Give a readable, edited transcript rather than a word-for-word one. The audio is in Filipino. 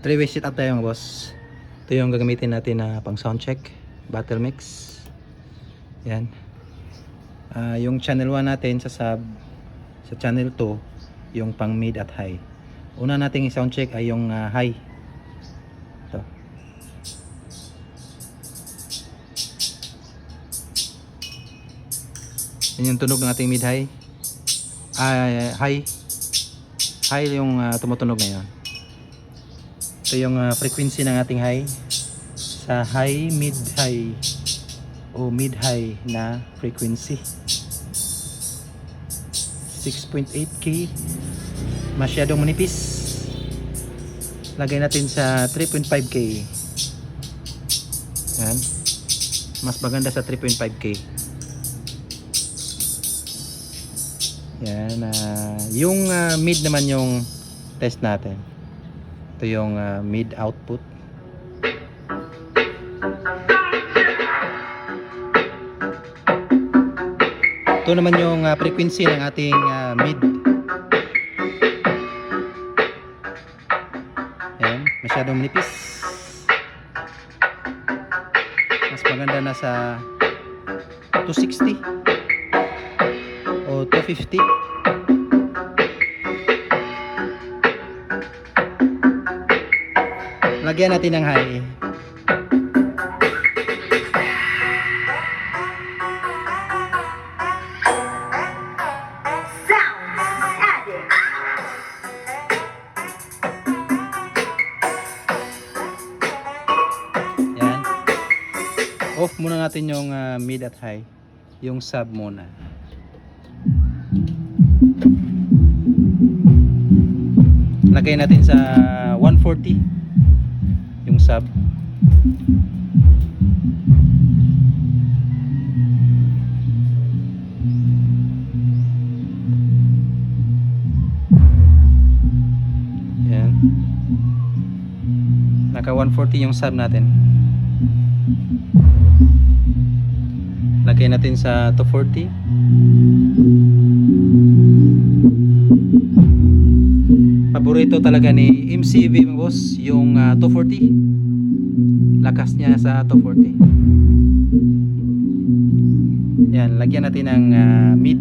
3-way setup tayo mga boss. Ito yung gagamitin natin na pang sound check, battle mix. Yan. Yung channel 1 natin sa sub, sa channel 2 yung pang mid at high. Una nating i-sound check ay yung high. Ito. Yan yung tunog ng ating mid high. High yung tumutunog ngayon. Ito yung frequency ng ating high. Sa high, mid high o mid high na frequency. 6.8K, masyadong manipis. Lagay natin sa 3.5K. Yan, mas maganda sa 3.5K. Yan, yung mid naman yung test natin. Ito yung mid output. Ito naman yung frequency ng ating mid. Ayan, masyadong nipis. Mas maganda na sa 260 o 250. Lagyan natin ng high. Off muna natin yung mid at high, yung sub muna. Lagay natin sa 140 yung sub. Yan. Naka 140 yung sub natin. Lagay natin sa 240. Paborito talaga ni MCV mga boss yung 240. Lakas niya sa 240. Yan, lagyan natin ng mid.